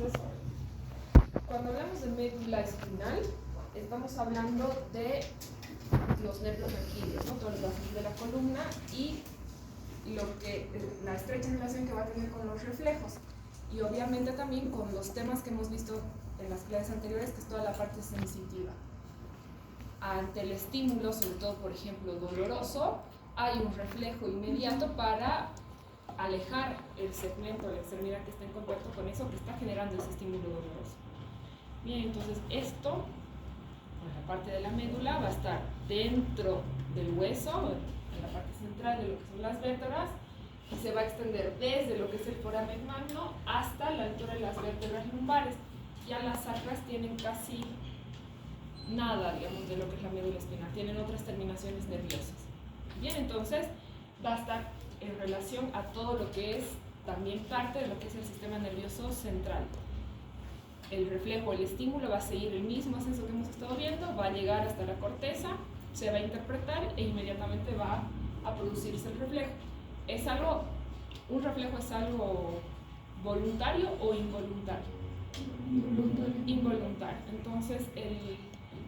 Entonces, cuando hablamos de médula espinal, estamos hablando de los nervios anquidios, ¿no? Todos los vasos de la columna y la estrecha relación que va a tener con los reflejos. Y obviamente también con los temas que hemos visto en las clases anteriores, que es toda la parte sensitiva. Ante el estímulo, sobre todo, por ejemplo, doloroso, hay un reflejo inmediato para alejar el segmento, la extremidad que está en contacto con eso que está generando ese estímulo doloroso. Bien, entonces esto, en la parte de la médula, va a estar dentro del hueso, en la parte central de lo que son las vértebras, y se va a extender desde lo que es el foramen magno hasta la altura de las vértebras lumbares. Ya las sacras tienen casi nada, digamos, de lo que es la médula espinal, tienen otras terminaciones nerviosas. Bien, entonces va a estar en relación a todo lo que es también parte de lo que es el sistema nervioso central. El reflejo, el estímulo va a seguir el mismo ascenso que hemos estado viendo, va a llegar hasta la corteza, se va a interpretar e inmediatamente va a producirse el reflejo. ¿Un reflejo es algo voluntario o involuntario? Involuntario. Entonces,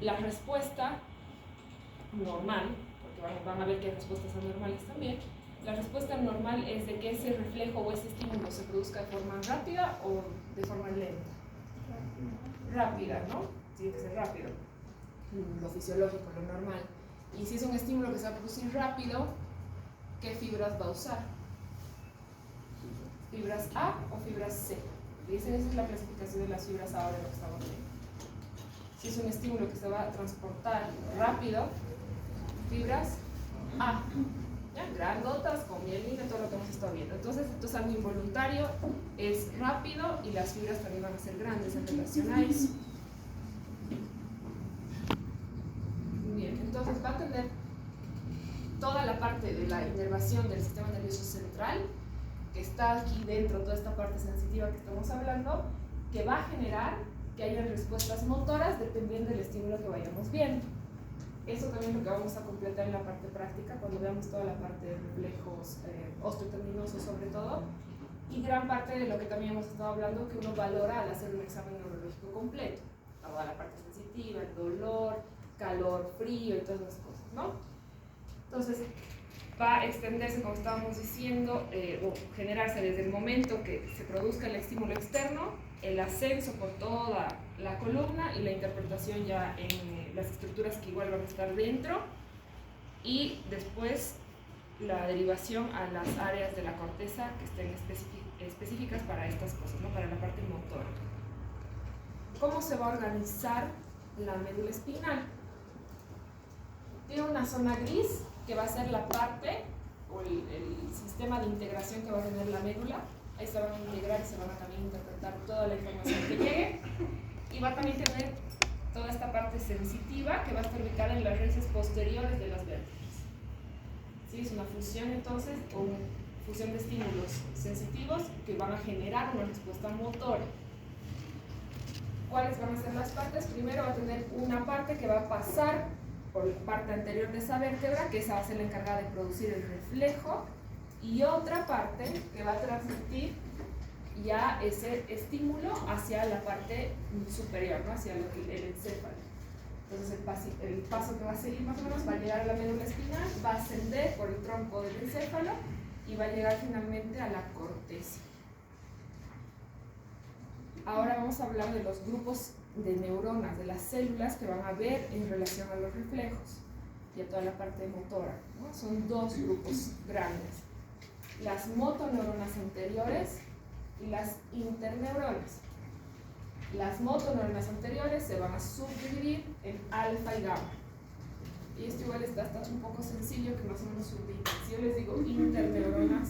la respuesta normal, porque van a ver que hay respuestas anormales también, la respuesta normal es de que ese reflejo o ese estímulo se produzca de forma rápida o de forma lenta. Rápida, ¿no? Tiene que ser rápido. Lo fisiológico, lo normal. Y si es un estímulo que se va a producir rápido, ¿qué fibras va a usar? ¿Fibras A o fibras C? Esa es la clasificación de las fibras ahora de lo que estamos viendo. Si es un estímulo que se va a transportar rápido, fibras A, ¿ya? Grandotas, con mielina, todo lo que hemos estado viendo. Entonces, esto es algo involuntario, es rápido y las fibras también van a ser grandes en relación a eso. Bien, entonces va a tener toda la parte de la inervación del sistema nervioso central, que está aquí dentro, toda esta parte sensitiva que estamos hablando, que va a generar que haya respuestas motoras dependiendo del estímulo que vayamos viendo. Eso también es lo que vamos a completar en la parte práctica cuando veamos toda la parte de reflejos osteotendinosos sobre todo, y gran parte de lo que también hemos estado hablando que uno valora al hacer un examen neurológico completo, toda la parte sensitiva, el dolor, calor, frío y todas esas cosas, ¿no? Entonces va a extenderse, como estábamos diciendo, o generarse desde el momento que se produzca el estímulo externo, el ascenso por toda la columna y la interpretación ya en las estructuras que igual van a estar dentro, y después la derivación a las áreas de la corteza que estén específicas para estas cosas, ¿no? Para la parte motora. ¿Cómo se va a organizar la médula espinal? Tiene una zona gris que va a ser la parte o el sistema de integración que va a tener la médula. Ahí se van a integrar y se van a también interpretar toda la información que llegue, y va a también tener toda esta parte sensitiva que va a estar ubicada en las raíces posteriores de las vértebras. ¿Sí? Es una fusión entonces, o una fusión de estímulos sensitivos que van a generar una respuesta motora. ¿Cuáles van a ser las partes? Primero va a tener una parte que va a pasar por la parte anterior de esa vértebra, que esa va a ser la encargada de producir el reflejo, y otra parte que va a transmitir ya ese estímulo hacia la parte superior, ¿no? Hacia el encéfalo. Entonces el paso que va a seguir más o menos va a llegar a la médula espinal, va a ascender por el tronco del encéfalo y va a llegar finalmente a la corteza. Ahora vamos a hablar de los grupos de neuronas, de las células que van a ver en relación a los reflejos y a toda la parte motora, ¿no? Son dos grupos grandes: las motoneuronas anteriores y las interneuronas. Las motoneuronas anteriores se van a subdividir en alfa y gamma. Y esto igual está un poco sencillo que más o menos subdividir. Si yo les digo interneuronas,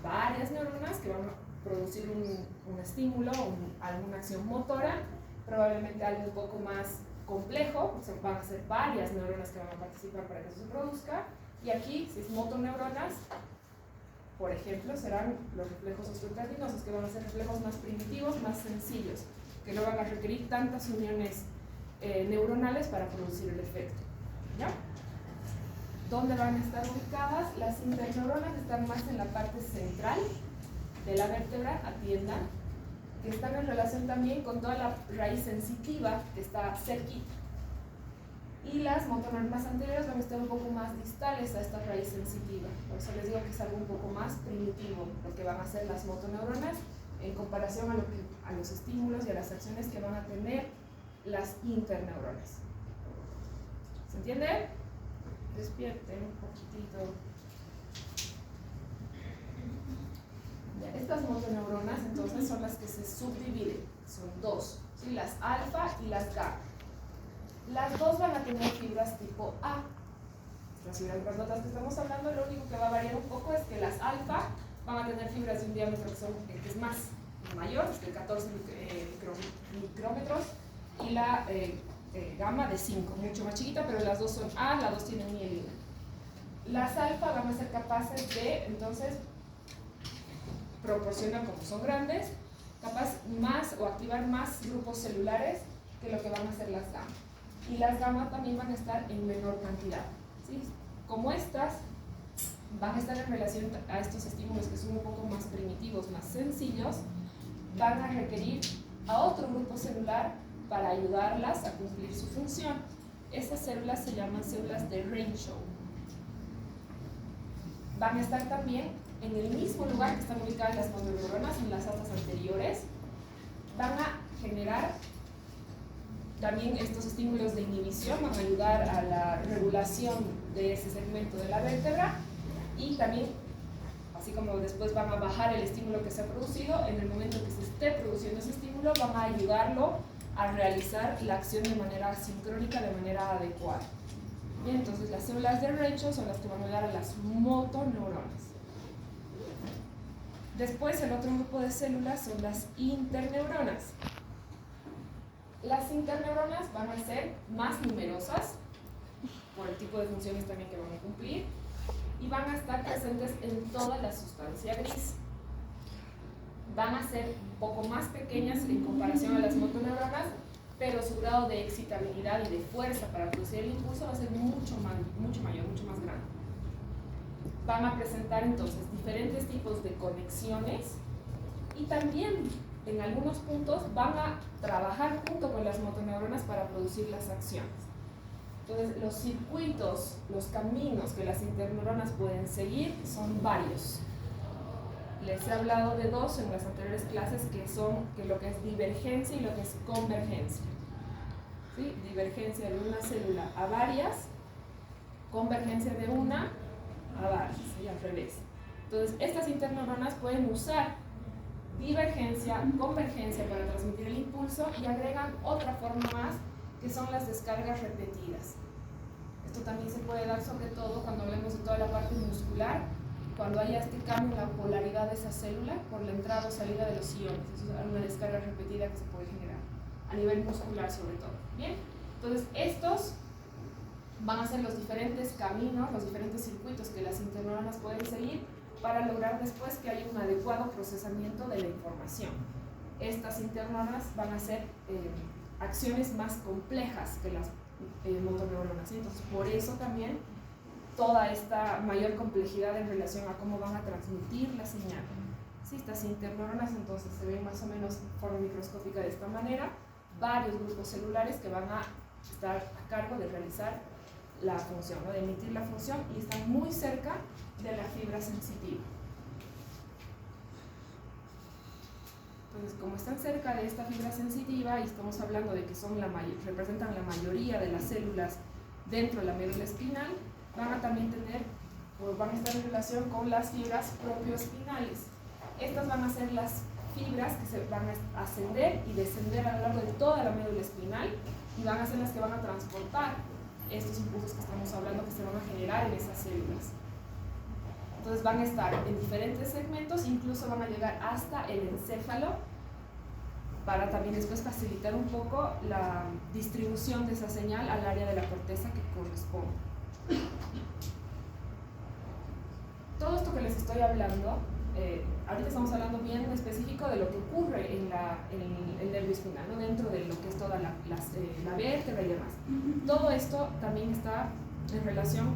varias neuronas que van a producir un estímulo, alguna acción motora, probablemente algo un poco más complejo, o sea, van a ser varias neuronas que van a participar para que eso se produzca. Y aquí, si es motoneuronas, por ejemplo, serán los reflejos osteotendinosos, que van a ser reflejos más primitivos, más sencillos, que no van a requerir tantas uniones neuronales para producir el efecto. ¿Ya? ¿Dónde van a estar ubicadas? Las interneuronas están más en la parte central de la vértebra, atiendan, que están en relación también con toda la raíz sensitiva que está cerquita. Y las motoneuronas anteriores van a estar un poco más distales a esta raíz sensitiva. Por eso les digo que es algo un poco más primitivo lo que van a hacer las motoneuronas en comparación a los estímulos y a las acciones que van a tener las interneuronas. ¿Se entiende? Despierten un poquitito. Ya, estas motoneuronas entonces son las que se subdividen. Son dos, ¿sí? Las alfa y las gamma. Las dos van a tener fibras tipo A. Las fibras grandotas que estamos hablando, lo único que va a variar un poco es que las alfa van a tener fibras de un diámetro que es más mayor, de 14 micrómetros, y la gamma de 5, mucho más chiquita, pero las dos son A, las dos tienen mielina. Las alfa van a ser capaces de, entonces, proporcionar, como son grandes, capaz más o activar más grupos celulares que lo que van a hacer las gamma. Y las gamma también van a estar en menor cantidad, ¿sí? Como estas van a estar en relación a estos estímulos que son un poco más primitivos, más sencillos, van a requerir a otro grupo celular para ayudarlas a cumplir su función. Estas células se llaman células de Renshaw. Van a estar también en el mismo lugar que están ubicadas las motoneuronas, en las asas anteriores. Van a generar también estos estímulos de inhibición, van a ayudar a la regulación de ese segmento de la vértebra, y también, así como después van a bajar el estímulo que se ha producido, en el momento que se esté produciendo ese estímulo van a ayudarlo a realizar la acción de manera sincrónica, de manera adecuada. Bien, entonces las células de Renshaw son las que van a ayudar a las motoneuronas. Después el otro grupo de células son las interneuronas. Las interneuronas van a ser más numerosas por el tipo de funciones también que van a cumplir, y van a estar presentes en toda la sustancia gris. Van a ser un poco más pequeñas en comparación a las motoneuronas, pero su grado de excitabilidad y de fuerza para producir el impulso va a ser mucho mayor, mucho más grande. Van a presentar entonces diferentes tipos de conexiones, y también en algunos puntos van a trabajar junto con las motoneuronas para producir las acciones. Entonces, los circuitos, los caminos que las interneuronas pueden seguir son varios. Les he hablado de dos en las anteriores clases, que lo que es divergencia y lo que es convergencia. ¿Sí? Divergencia de una célula a varias, convergencia de una a varias, y al revés. Entonces, estas interneuronas pueden usar divergencia, convergencia para transmitir el impulso, y agregan otra forma más, que son las descargas repetidas. Esto también se puede dar sobre todo cuando hablemos de toda la parte muscular, cuando haya este cambio en la polaridad de esa célula por la entrada o salida de los iones. Eso es una descarga repetida que se puede generar a nivel muscular sobre todo. Bien, entonces estos van a ser los diferentes caminos, los diferentes circuitos que las interneuronas pueden seguir para lograr después que haya un adecuado procesamiento de la información. Estas interneuronas van a hacer acciones más complejas que las motoneuronas. Entonces, por eso también toda esta mayor complejidad en relación a cómo van a transmitir la señal. Sí, estas interneuronas entonces se ven más o menos en forma microscópica de esta manera, varios grupos celulares que van a estar a cargo de realizar la función, ¿no? De emitir la función, y están muy cerca de la fibra sensitiva. Entonces, como están cerca de esta fibra sensitiva, y estamos hablando de que representan la mayoría de las células dentro de la médula espinal, van a estar en relación con las fibras propioespinales. Estas van a ser las fibras que se van a ascender y descender a lo largo de toda la médula espinal, y van a ser las que van a transportar estos impulsos que estamos hablando, que se van a generar en esas células. Entonces van a estar en diferentes segmentos, incluso van a llegar hasta el encéfalo, para también después facilitar un poco la distribución de esa señal al área de la corteza que corresponde. Todo esto que les estoy hablando, ahorita estamos hablando bien en específico de lo que ocurre en el nervio espinal, ¿no? Dentro de lo que es toda la vértebra y demás. Todo esto también está en relación,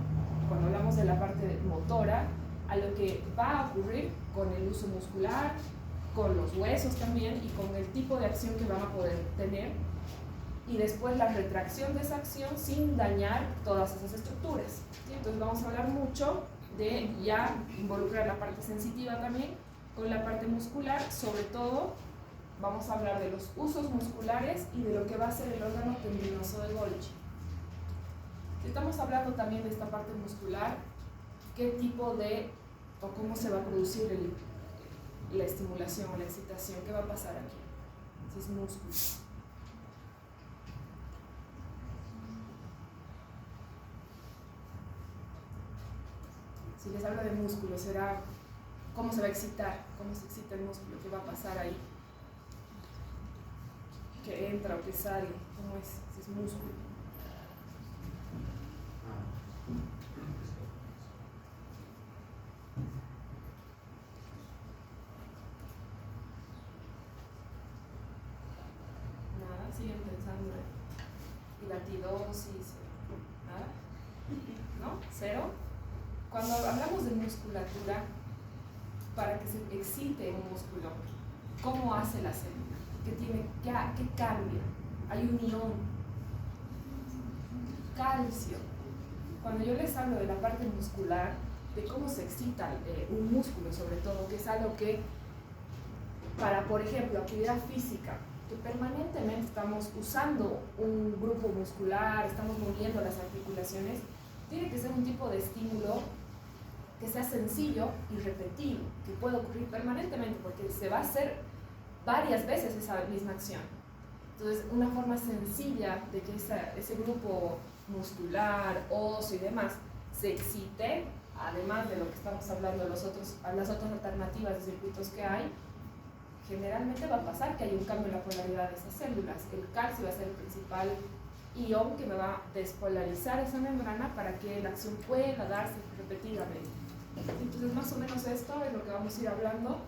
cuando hablamos de la parte motora, a lo que va a ocurrir con el uso muscular, con los huesos también y con el tipo de acción que van a poder tener, y después la retracción de esa acción sin dañar todas esas estructuras, ¿sí? Entonces vamos a hablar mucho de ya involucrar la parte sensitiva también con la parte muscular. Sobre todo vamos a hablar de los usos musculares y de lo que va a ser el órgano tendinoso de Golgi. Si estamos hablando también de esta parte muscular, qué tipo de o cómo se va a producir la estimulación o la excitación, qué va a pasar aquí, si es músculo. Si les hablo de músculo, será cómo se va a excitar, cómo se excita el músculo, qué va a pasar ahí, que entra o que sale, cómo es, si es músculo. Nada, siguen pensando en latidosis, nada, ¿no? Cero. Cuando hablamos de musculatura, para que se excite un músculo, ¿cómo hace la célula? ¿Qué cambia? Hay un ion, calcio. Cuando yo les hablo de la parte muscular, de cómo se excita un músculo sobre todo, que es algo que para, por ejemplo, actividad física, que permanentemente estamos usando un grupo muscular, estamos moviendo las articulaciones, tiene que ser un tipo de estímulo que sea sencillo y repetido, que pueda ocurrir permanentemente, porque se va a hacer varias veces esa misma acción. Entonces, una forma sencilla de que ese grupo muscular, óseo y demás se excite, además de lo que estamos hablando de las otras alternativas de circuitos que hay, generalmente va a pasar que hay un cambio en la polaridad de esas células. El calcio va a ser el principal ion que me va a despolarizar esa membrana para que la acción pueda darse repetidamente. Entonces, más o menos esto es lo que vamos a ir hablando,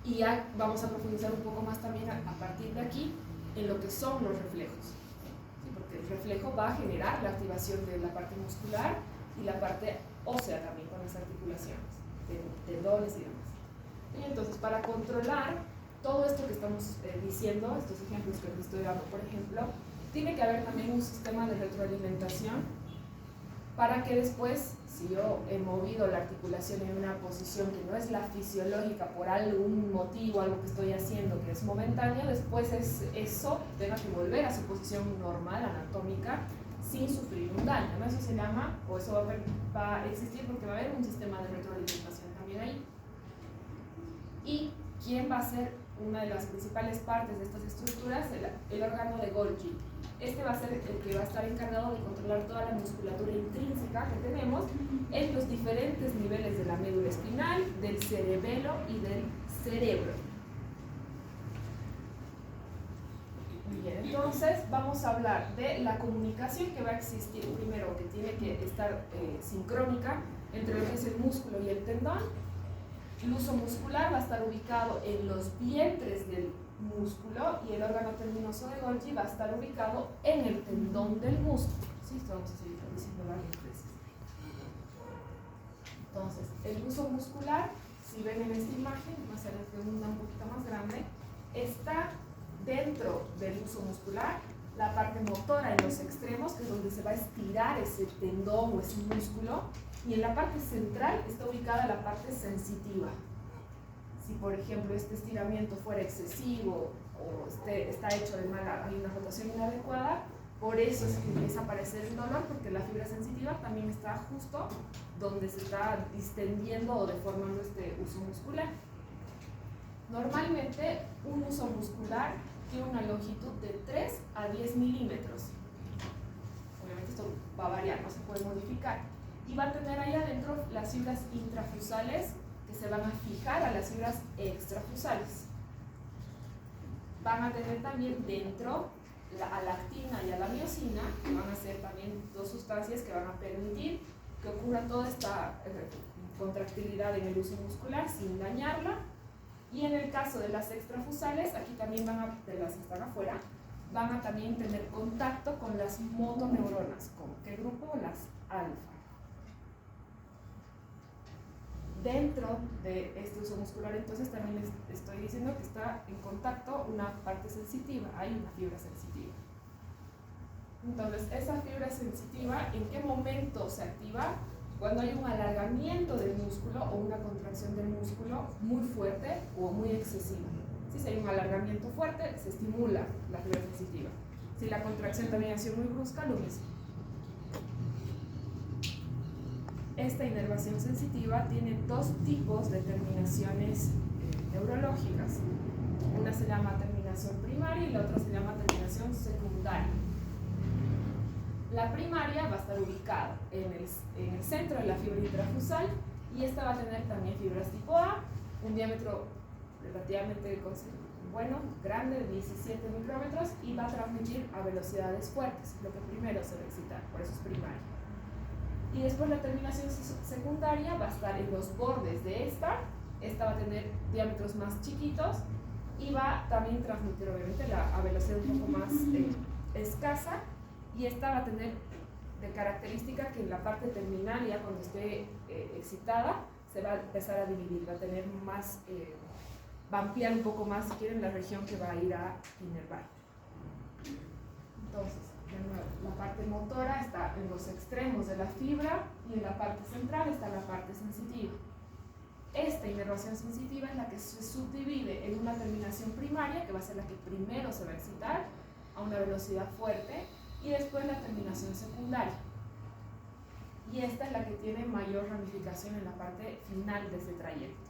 y ya vamos a profundizar un poco más también a partir de aquí en lo que son los reflejos, ¿sí? Porque el reflejo va a generar la activación de la parte muscular y la parte ósea también con las articulaciones, tendones y demás. Y entonces, para controlar todo esto que estamos diciendo, estos ejemplos que les estoy dando, por ejemplo, tiene que haber también un sistema de retroalimentación para que después, si yo he movido la articulación en una posición que no es la fisiológica por algún motivo, algo que estoy haciendo que es momentáneo, después eso tenga que volver a su posición normal, anatómica, sin sufrir un daño, ¿no? Eso se llama, o eso va a existir porque va a haber un sistema de retroalimentación también ahí. ¿Y quién va a ser una de las principales partes de estas estructuras? El órgano de Golgi. Este va a ser el que va a estar encargado de controlar toda la musculatura intrínseca que tenemos en los diferentes niveles de la médula espinal, del cerebelo y del cerebro. Muy bien, entonces vamos a hablar de la comunicación que va a existir primero, que tiene que estar sincrónica entre lo que es el músculo y el tendón. El uso muscular va a estar ubicado en los vientres del músculo y el órgano tendinoso de Golgi va a estar ubicado en el tendón del músculo. ¿Sí? Esto vamos a seguir diciendo varias veces. Entonces, el uso muscular, si ven en esta imagen, más a la segunda un poquito más grande, está dentro del uso muscular la parte motora en los extremos, que es donde se va a estirar ese tendón o ese músculo, y en la parte central está ubicada la parte sensitiva. Si, por ejemplo, este estiramiento fuera excesivo o está hecho de mala, hay una rotación inadecuada, por eso es que empieza a aparecer el dolor, porque la fibra sensitiva también está justo donde se está distendiendo o deformando este uso muscular. Normalmente, un uso muscular tiene una longitud de 3 a 10 milímetros. Obviamente esto va a variar, no se puede modificar. Y va a tener ahí adentro las fibras intrafusales que se van a fijar a las fibras extrafusales. Van a tener también dentro a la actina y a la miosina, que van a ser también dos sustancias que van a permitir que ocurra toda esta contractilidad en el uso muscular sin dañarla. Y en el caso de las extrafusales, aquí también de las que están afuera, van a también tener contacto con las motoneuronas. ¿Con qué grupo? Las alfa. dentro de este uso muscular, entonces también les estoy diciendo que está en contacto una parte sensitiva, hay una fibra sensitiva. Entonces, esa fibra sensitiva, ¿en qué momento se activa? Cuando hay un alargamiento del músculo o una contracción del músculo muy fuerte o muy excesiva. Si hay un alargamiento fuerte, se estimula la fibra sensitiva. Si la contracción también ha sido muy brusca, lo mismo. Esta inervación sensitiva tiene dos tipos de terminaciones neurológicas. Una se llama terminación primaria y la otra se llama terminación secundaria. La primaria va a estar ubicada en el centro de la fibra intrafusal y esta va a tener también fibras tipo A, un diámetro relativamente grande, de 17 micrómetros, y va a transmitir a velocidades fuertes, lo que primero se va a excitar, por eso es primaria. Y después la terminación secundaria va a estar en los bordes de esta va a tener diámetros más chiquitos y va también a transmitir obviamente a velocidad un poco más escasa, y esta va a tener de característica que en la parte terminal, ya cuando esté excitada, se va a empezar a dividir, va a tener más, va a ampliar un poco más, si quieren, la región que va a ir a inervar. Entonces, la parte motora está en los extremos de la fibra y en la parte central está la parte sensitiva. Esta inervación sensitiva es la que se subdivide en una terminación primaria, que va a ser la que primero se va a excitar a una velocidad fuerte, y después la terminación secundaria. Y esta es la que tiene mayor ramificación en la parte final de ese trayecto.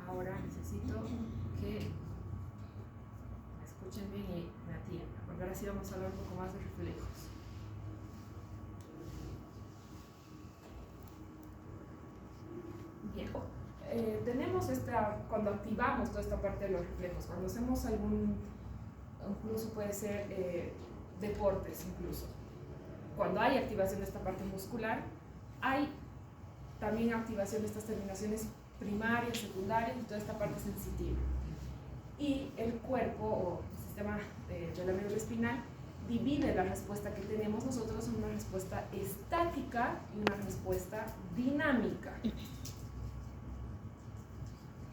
Ahora necesito que me escuchen bien y me atiendan, porque ahora sí vamos a hablar un poco más de reflejos. Bien, tenemos cuando activamos toda esta parte de los reflejos, cuando hacemos incluso puede ser deportes, incluso cuando hay activación de esta parte muscular, hay también activación de estas terminaciones primarias, secundarias y toda esta parte sensitiva. Y el cuerpo o el sistema de la médula espinal divide la respuesta que tenemos nosotros en una respuesta estática y una respuesta dinámica.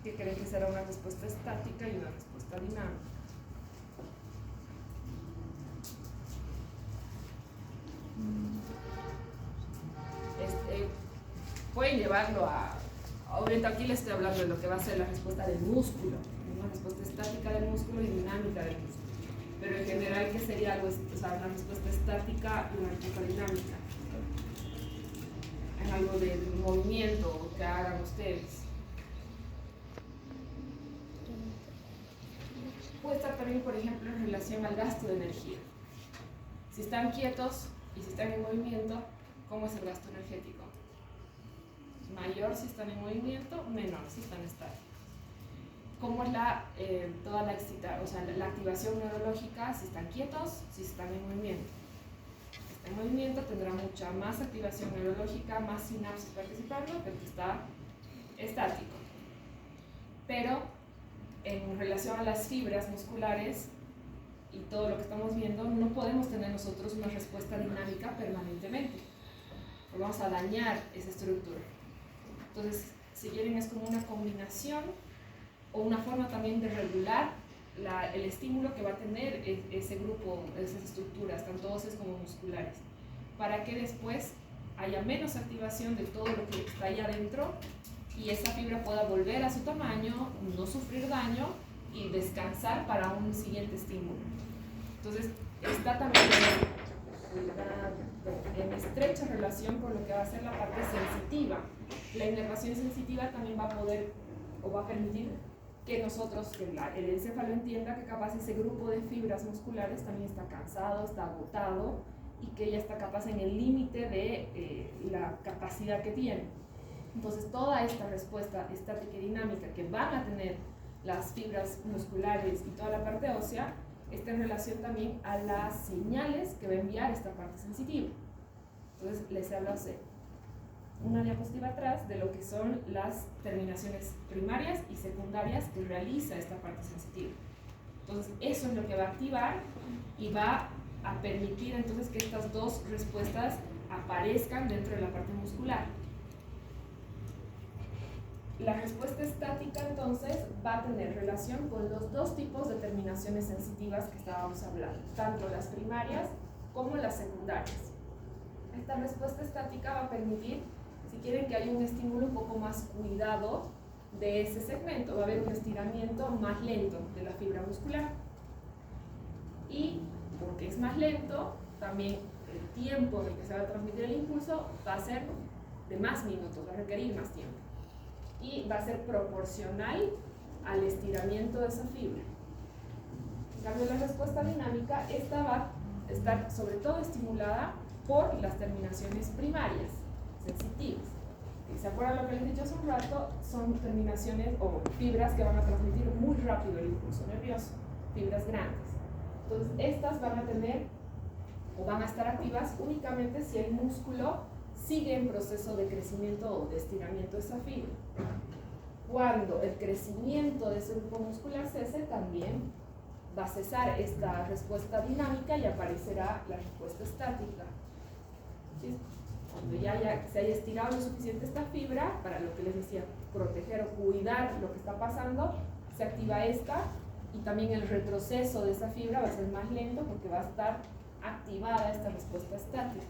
¿Qué creen que será una respuesta estática y una respuesta dinámica? Pueden llevarlo obviamente aquí les estoy hablando de lo que va a ser la respuesta del músculo, una respuesta estática del músculo y dinámica del músculo. Pero en general, ¿qué sería algo, una respuesta estática y una respuesta dinámica? Es algo del movimiento que hagan ustedes. Puede estar también, por ejemplo, en relación al gasto de energía. Si están quietos y si están en movimiento, ¿cómo es el gasto energético? Mayor si están en movimiento, menor si están estáticos. ¿Cómo es toda la activación neurológica si están quietos, si están en movimiento? Si está en movimiento tendrá mucha más activación neurológica, más sinapsis participando que el que está estático. Pero en relación a las fibras musculares y todo lo que estamos viendo, no podemos tener nosotros una respuesta dinámica permanentemente. Vamos a dañar esa estructura. Entonces, si quieren, es como una combinación o una forma también de regular el estímulo que va a tener ese grupo, esas estructuras, tanto óseas como musculares, para que después haya menos activación de todo lo que está ahí adentro y esa fibra pueda volver a su tamaño, no sufrir daño y descansar para un siguiente estímulo. Entonces, está también en estrecha relación con lo que va a ser la parte sensitiva. La inervación sensitiva también va a poder o va a permitir que nosotros, que el encéfalo entienda que capaz ese grupo de fibras musculares también está cansado, está agotado y que ya está capaz en el límite de la capacidad que tiene. Entonces, toda esta respuesta estática y dinámica que van a tener las fibras musculares y toda la parte ósea está en relación también a las señales que va a enviar esta parte sensitiva. Entonces, les hablo hace una diapositiva atrás de lo que son las terminaciones primarias y secundarias que realiza esta parte sensitiva. Entonces, eso es lo que va a activar y va a permitir entonces que estas dos respuestas aparezcan dentro de la parte muscular. La respuesta estática entonces va a tener relación con los dos tipos de terminaciones sensitivas que estábamos hablando, tanto las primarias como las secundarias. Esta respuesta estática va a permitir, si quieren, que haya un estímulo un poco más cuidado de ese segmento, va a haber un estiramiento más lento de la fibra muscular. Y porque es más lento, también el tiempo en el que se va a transmitir el impulso va a ser de más minutos, va a requerir más tiempo. Y va a ser proporcional al estiramiento de esa fibra. En cambio, la respuesta dinámica, esta va a estar sobre todo estimulada por las terminaciones primarias, sensitivas. ¿Se acuerdan lo que les he dicho hace un rato? Son terminaciones o fibras que van a transmitir muy rápido el impulso nervioso, fibras grandes. Entonces, estas van a tener o van a estar activas únicamente si el músculo sigue en proceso de crecimiento o de estiramiento de esa fibra. Cuando el crecimiento de ese grupo muscular cese, también va a cesar esta respuesta dinámica y aparecerá la respuesta estática. ¿Sí? Cuando ya se haya estirado lo suficiente esta fibra, para lo que les decía, proteger o cuidar lo que está pasando, se activa esta, y también el retroceso de esa fibra va a ser más lento porque va a estar activada esta respuesta estática.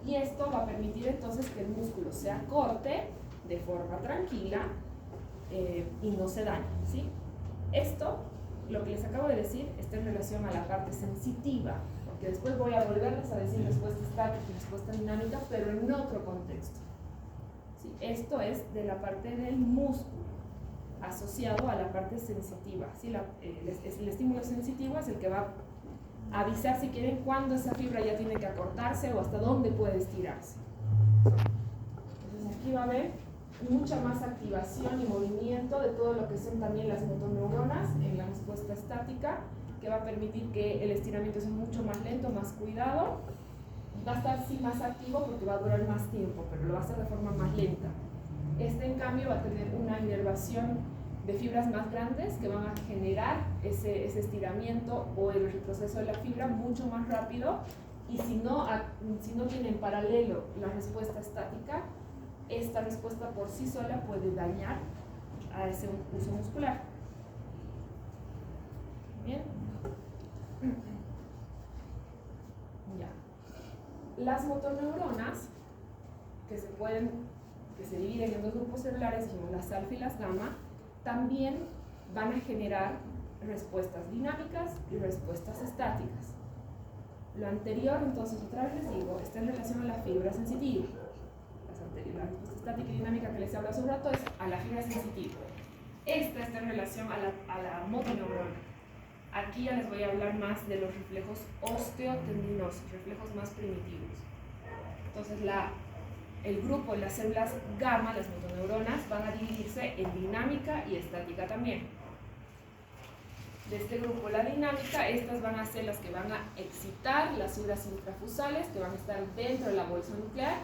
Y esto va a permitir entonces que el músculo se acorte de forma tranquila y no se dañe, ¿sí? Esto, lo que les acabo de decir, está en relación a la parte sensitiva, porque después voy a volverles a decir respuesta estática y respuesta dinámica, pero en otro contexto. ¿Sí? Esto es de la parte del músculo, asociado a la parte sensitiva. ¿Sí? El estímulo sensitivo es el que va a avisar, si quieren, cuándo esa fibra ya tiene que acortarse o hasta dónde puede estirarse. Entonces aquí va a haber mucha más activación y movimiento de todo lo que son también las motoneuronas en la respuesta estática, que va a permitir que el estiramiento sea mucho más lento, más cuidado. Va a estar sí más activo porque va a durar más tiempo, pero lo va a hacer de forma más lenta. Este, en cambio, va a tener una inervación de fibras más grandes que van a generar ese estiramiento o el retroceso de la fibra mucho más rápido, y si no tiene en paralelo la respuesta estática, esta respuesta por sí sola puede dañar a ese uso muscular. Bien. Ya. Las motoneuronas, que se dividen en dos grupos celulares, como las alfa y las gamma, también van a generar respuestas dinámicas y respuestas estáticas. Lo anterior, entonces, otra vez les digo, está en relación a la fibra sensitiva. La respuesta estática y dinámica que les hablo hace un rato es a la fibra sensitiva. Esta está en relación a la motoneurona. Aquí ya les voy a hablar más de los reflejos osteotendinosos, reflejos más primitivos. Entonces, el grupo de las células gamma, las motoneuronas, van a dividirse en dinámica y estática también. De este grupo, la dinámica, estas van a ser las que van a excitar las fibras intrafusales, que van a estar dentro de la bolsa nuclear,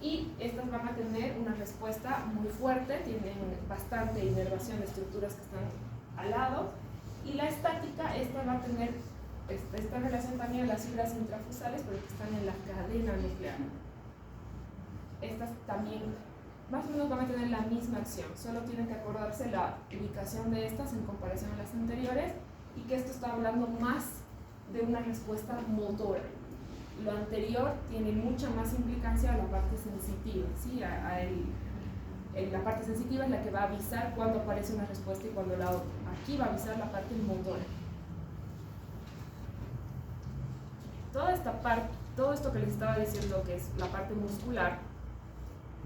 y estas van a tener una respuesta muy fuerte, tienen bastante inervación de estructuras que están al lado. Y la estática, esta va a tener esta relación también a las fibras intrafusales, pero que están en la cadena nuclear. Estas también más o menos van a tener la misma acción, solo tienen que acordarse la ubicación de estas en comparación a las anteriores, y que esto está hablando más de una respuesta motora. Lo anterior tiene mucha más implicancia a la parte sensitiva, ¿sí? La parte sensitiva es la que va a avisar cuando aparece una respuesta y cuando la otra. Aquí va a avisar la parte motora. Toda esta parte, todo esto que les estaba diciendo, que es la parte muscular,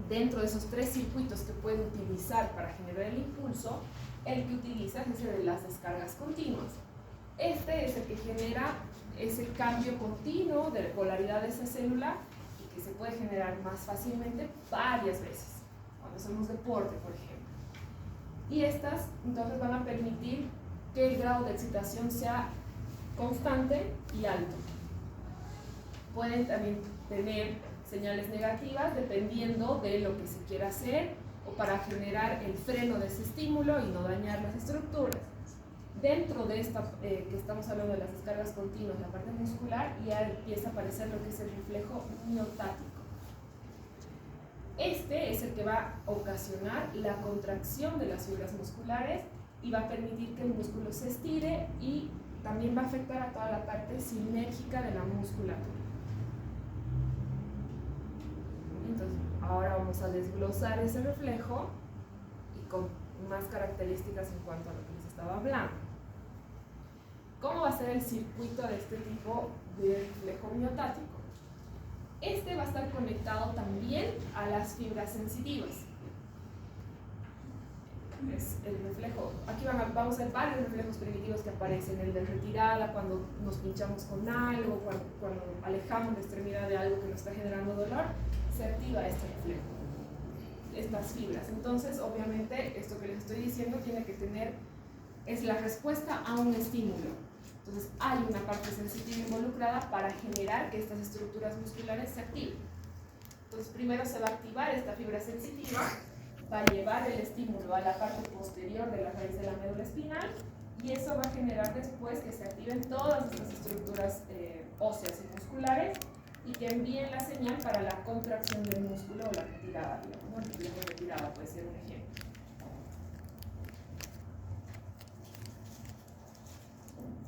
dentro de esos tres circuitos que puede utilizar para generar el impulso, el que utiliza es ese de las descargas continuas. Este es el que genera ese cambio continuo de polaridad de esa célula, y que se puede generar más fácilmente varias veces, cuando hacemos deporte, por ejemplo. Y estas entonces van a permitir que el grado de excitación sea constante y alto. Pueden también tener señales negativas dependiendo de lo que se quiera hacer, o para generar el freno de ese estímulo y no dañar las estructuras. Dentro de esta, que estamos hablando de las descargas continuas, la parte muscular, ya empieza a aparecer lo que es el reflejo miotático. Este es el que va a ocasionar la contracción de las fibras musculares y va a permitir que el músculo se estire y también va a afectar a toda la parte sinérgica de la musculatura. Entonces, ahora vamos a desglosar ese reflejo y con más características en cuanto a lo que les estaba hablando. ¿Cómo va a ser el circuito de este tipo de reflejo miotático? Este va a estar conectado también a las fibras sensitivas. Es el reflejo, aquí vamos a ver varios reflejos primitivos que aparecen, el de retirada cuando nos pinchamos con algo, cuando alejamos la extremidad de algo que nos está generando dolor, se activa este reflejo, estas fibras. Entonces, obviamente, esto que les estoy diciendo tiene que tener, es la respuesta a un estímulo. Entonces, hay una parte sensitiva involucrada para generar que estas estructuras musculares se activen. Entonces, primero se va a activar esta fibra sensitiva, va a llevar el estímulo a la parte posterior de la raíz de la médula espinal y eso va a generar después que se activen todas estas estructuras óseas y musculares y que envíen la señal para la contracción del músculo o la retirada, digamos, ¿no? El reflejo de retirada puede ser un ejemplo.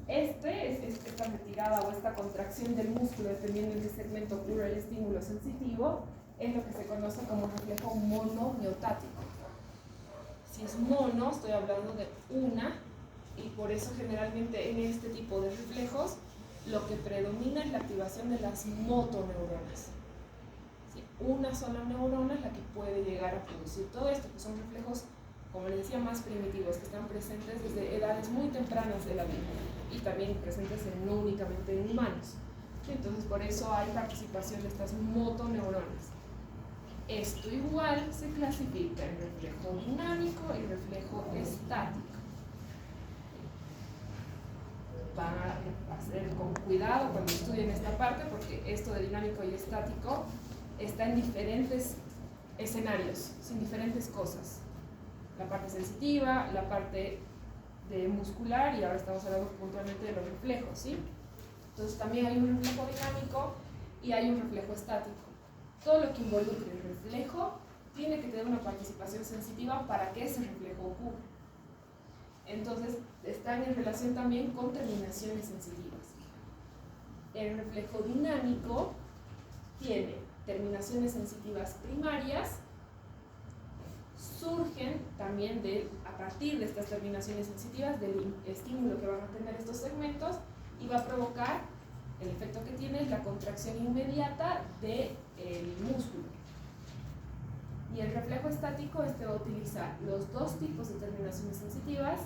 Esta retirada o esta contracción del músculo, dependiendo en qué segmento ocurre el estímulo sensitivo, es lo que se conoce como reflejo monomiotático. Si es mono, estoy hablando de una, y por eso generalmente en este tipo de reflejos lo que predomina es la activación de las motoneuronas. ¿Sí? Una sola neurona es la que puede llegar a producir todo esto, que son reflejos, como les decía, más primitivos, que están presentes desde edades muy tempranas de la vida y también presentes no únicamente en humanos. Entonces, por eso hay participación de estas motoneuronas. Esto igual se clasifica en reflejo dinámico y reflejo estático. Van a hacer con cuidado cuando estudien esta parte, porque esto de dinámico y estático está en diferentes escenarios, sin diferentes cosas. La parte sensitiva, la parte de muscular, y ahora estamos hablando puntualmente de los reflejos, ¿sí? Entonces también hay un reflejo dinámico y hay un reflejo estático. Todo lo que involucre el reflejo tiene que tener una participación sensitiva para que ese reflejo ocurra. Entonces, están en relación también con terminaciones sensitivas. El reflejo dinámico tiene terminaciones sensitivas primarias, surgen también a partir de estas terminaciones sensitivas del estímulo que van a tener estos segmentos y va a provocar, el efecto que tiene es la contracción inmediata del músculo. Y el reflejo estático va a utilizar los dos tipos de terminaciones sensitivas,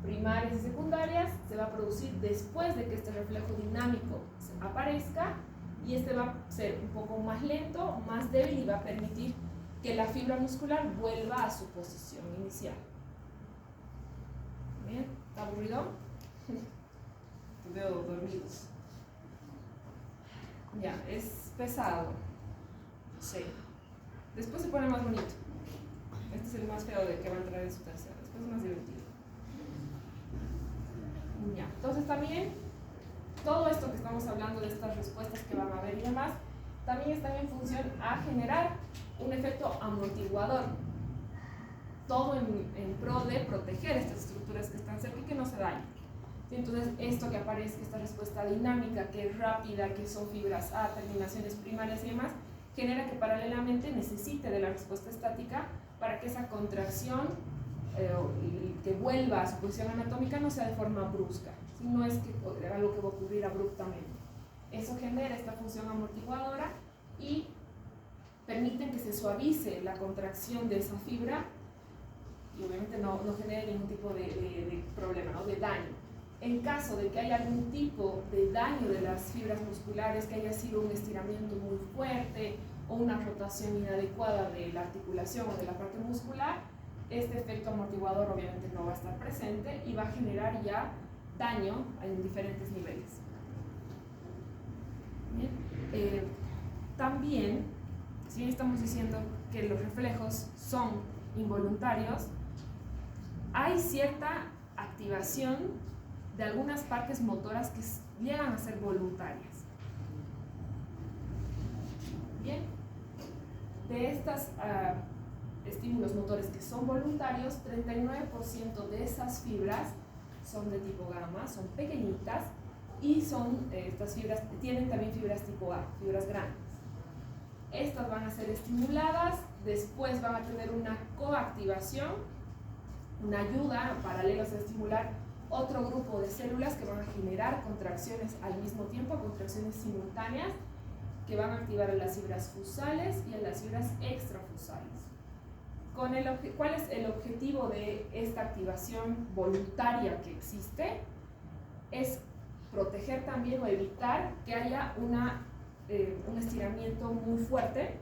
primarias y secundarias, se va a producir después de que este reflejo dinámico aparezca y este va a ser un poco más lento, más débil y va a permitir que la fibra muscular vuelva a su posición inicial. ¿Bien? ¿Está aburrido? Te veo dormidos. Ya, es pesado. Sí. Después se pone más bonito. Este es el más feo de que va a entrar en su tercera. Después es más divertido. Ya, entonces también todo esto que estamos hablando de estas respuestas que van a haber y demás, también están en función a generar un efecto amortiguador. Todo en pro de proteger estas estructuras que están cerca y que no se dañen. Entonces, esto que aparece, esta respuesta dinámica, que es rápida, que son fibras A, terminaciones primarias y demás, genera que paralelamente necesite de la respuesta estática para que esa contracción que vuelva a su posición anatómica no sea de forma brusca, no es que algo que va a ocurrir abruptamente. Eso genera esta función amortiguadora y permiten que se suavice la contracción de esa fibra y obviamente no genere ningún tipo de problema, ¿no? De daño. En caso de que haya algún tipo de daño de las fibras musculares, que haya sido un estiramiento muy fuerte o una rotación inadecuada de la articulación o de la parte muscular, este efecto amortiguador obviamente no va a estar presente y va a generar ya daño en diferentes niveles. Bien. También, si bien estamos diciendo que los reflejos son involuntarios, hay cierta activación de algunas partes motoras que llegan a ser voluntarias. Bien, de estos estímulos motores que son voluntarios, 39% de esas fibras son de tipo gamma, son pequeñitas, y estas fibras tienen también fibras tipo A, fibras grandes. Estas van a ser estimuladas, después van a tener una coactivación, una ayuda paralela a estimular otro grupo de células que van a generar contracciones al mismo tiempo, contracciones simultáneas, que van a activar a las fibras fusales y a las fibras extrafusales. ¿Cuál es el objetivo de esta activación voluntaria que existe? Es proteger también o evitar que haya un estiramiento muy fuerte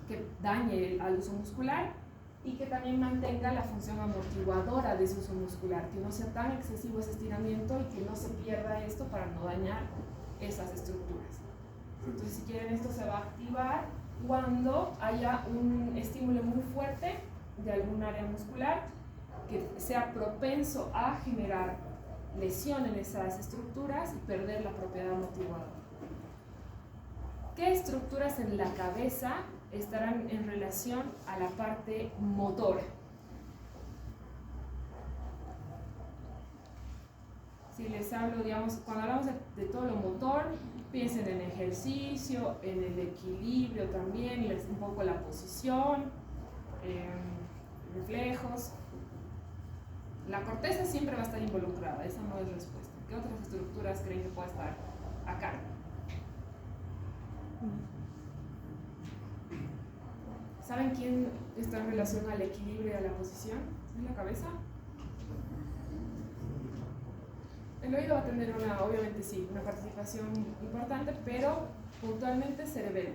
que dañe al uso muscular y que también mantenga la función amortiguadora de ese uso muscular, que no sea tan excesivo ese estiramiento y que no se pierda esto para no dañar esas estructuras. Entonces, si quieren, esto se va a activar cuando haya un estímulo muy fuerte de algún área muscular que sea propenso a generar lesión en esas estructuras y perder la propiedad amortiguadora. ¿Qué estructuras en la cabeza estarán en relación a la parte motora? Si les hablo, digamos, cuando hablamos de todo lo motor, piensen en ejercicio, en el equilibrio también, un poco la posición, reflejos. La corteza siempre va a estar involucrada, esa no es respuesta. ¿Qué otras estructuras creen que puede estar acá? ¿Saben quién está en relación al equilibrio y a la posición? ¿En la cabeza? El oído va a tener obviamente sí, una participación importante, pero puntualmente cerebelo.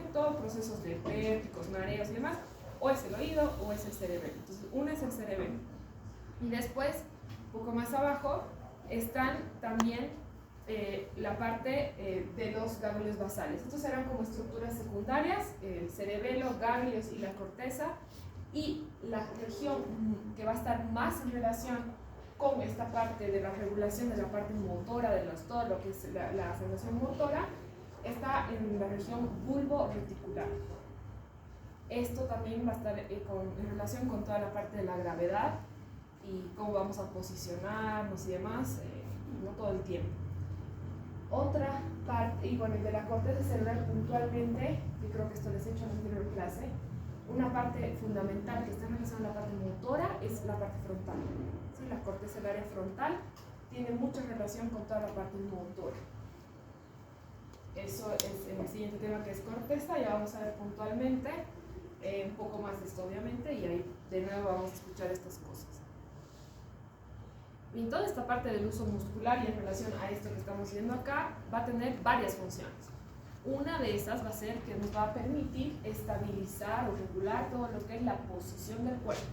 En todos procesos de vértigos, mareos y demás, o es el oído o es el cerebelo. Entonces, uno es el cerebelo. Y después, un poco más abajo, están también la parte de los ganglios basales. Estos serán como estructuras secundarias, el cerebelo, ganglios y la corteza, y la región que va a estar más en relación con esta parte de la regulación de la parte motora de todo lo que es la sensación motora, está en la región bulbo-reticular. Esto también va a estar en relación con toda la parte de la gravedad y cómo vamos a posicionarnos y demás, no todo el tiempo. Otra parte, y bueno, de la corteza cerebral puntualmente, yo creo que esto les he hecho en la anterior clase, una parte fundamental que está en relación a la parte motora es la parte frontal. ¿Sí? La corteza, el área frontal, tiene mucha relación con toda la parte motora. Eso es el siguiente tema, que es corteza. Ya vamos a ver puntualmente un poco más de esto, obviamente, y ahí de nuevo vamos a escuchar estas cosas. Y toda esta parte del uso muscular y en relación a esto que estamos viendo acá va a tener varias funciones. Una de esas va a ser que nos va a permitir estabilizar o regular todo lo que es la posición del cuerpo.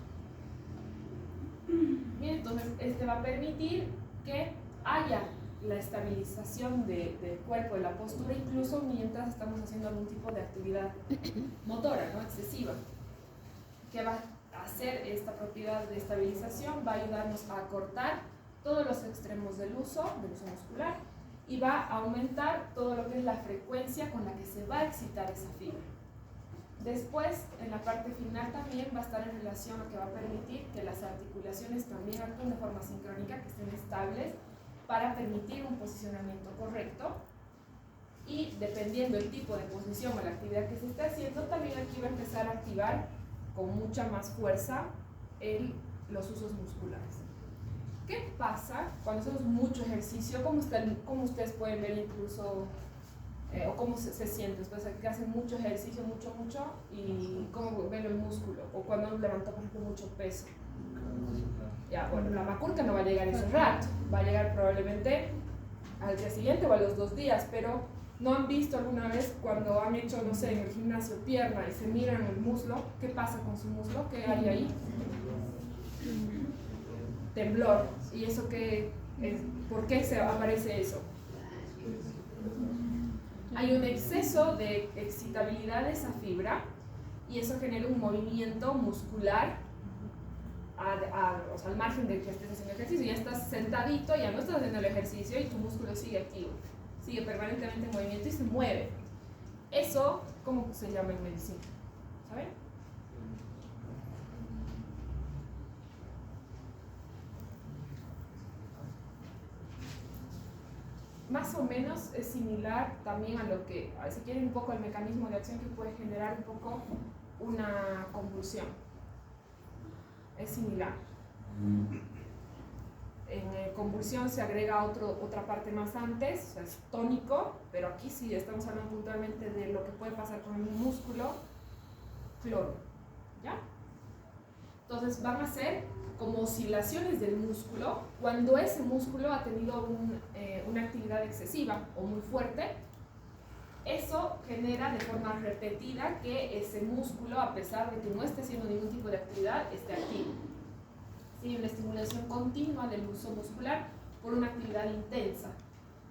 Bien, entonces este va a permitir que haya la estabilización del cuerpo, de la postura, incluso mientras estamos haciendo algún tipo de actividad motora, ¿no? Excesiva. ¿Qué va a hacer esta propiedad de estabilización? Va a ayudarnos a acortar todos los extremos del uso muscular, y va a aumentar todo lo que es la frecuencia con la que se va a excitar esa fibra. Después, en la parte final también va a estar en relación a que va a permitir que las articulaciones también actúen de forma sincrónica, que estén estables, para permitir un posicionamiento correcto. Y dependiendo del tipo de posición o la actividad que se esté haciendo, también aquí va a empezar a activar con mucha más fuerza los usos musculares. ¿Qué pasa cuando hacemos mucho ejercicio? ¿Cómo ustedes pueden ver incluso, o cómo se siente después de que hacen mucho ejercicio, mucho, y cómo ven el músculo? O cuando uno levanta, por ejemplo, mucho peso. Ya, bueno, la macurca no va a llegar ese rato, va a llegar probablemente al día siguiente o a los 2 días, pero ¿no han visto alguna vez cuando han hecho, no sé, en el gimnasio pierna y se miran el muslo? ¿Qué pasa con su muslo? ¿Qué hay ahí? Temblor. ¿Y eso qué es? ¿Por qué se aparece eso? Hay un exceso de excitabilidad de esa fibra y eso genera un movimiento muscular o sea, al margen de que estés haciendo ejercicio, ya estás sentadito, ya no estás haciendo el ejercicio y tu músculo sigue activo, sigue permanentemente en movimiento y se mueve. Eso, ¿cómo se llama en medicina? ¿Saben? Más o menos es similar también a lo que, si quieren, un poco el mecanismo de acción que puede generar un poco una convulsión. Es similar. En convulsión se agrega otra parte más antes, o sea, es tónico, pero aquí sí estamos hablando puntualmente de lo que puede pasar con el músculo, cloro, ¿ya? Entonces van a ser como oscilaciones del músculo cuando ese músculo ha tenido una actividad excesiva o muy fuerte. Eso genera de forma repetida que ese músculo, a pesar de que no esté haciendo ningún tipo de actividad, esté activo. ¿Sí? Una estimulación continua del uso muscular por una actividad intensa,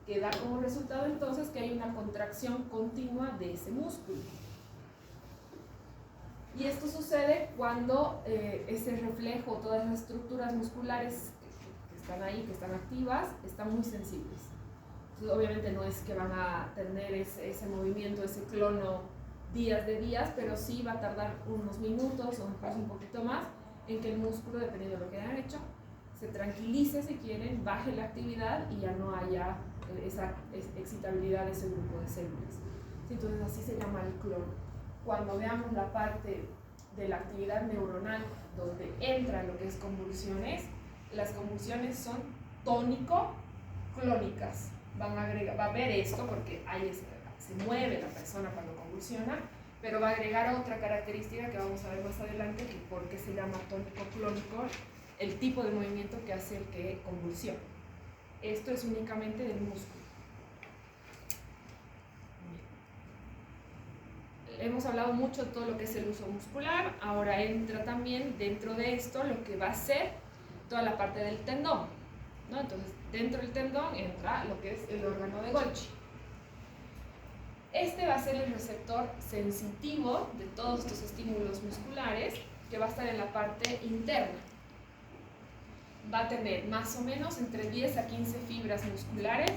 que da como resultado entonces que hay una contracción continua de ese músculo. Y esto sucede cuando ese reflejo, todas las estructuras musculares que están ahí, que están activas, están muy sensibles. Entonces, obviamente no es que van a tener ese movimiento, ese clono días de días, pero sí va a tardar unos minutos o incluso un poquito más en que el músculo, dependiendo de lo que hayan hecho, se tranquilice si quieren, baje la actividad y ya no haya esa excitabilidad de ese grupo de células. Entonces así se llama el clono. Cuando veamos la parte de la actividad neuronal donde entra lo que es convulsiones, las convulsiones son tónico-clónicas. Va a ver esto porque ahí se mueve la persona cuando convulsiona, pero va a agregar otra característica que vamos a ver más adelante, que por qué se llama tónico-clónico, el tipo de movimiento que hace el que convulsiona. Esto es únicamente del músculo. Hemos hablado mucho de todo lo que es el uso muscular, ahora entra también dentro de esto lo que va a ser toda la parte del tendón, ¿no? Entonces, dentro del tendón entra lo que es el órgano de Golgi. Este va a ser el receptor sensitivo de todos estos estímulos musculares, que va a estar en la parte interna. Va a tener más o menos entre 10 a 15 fibras musculares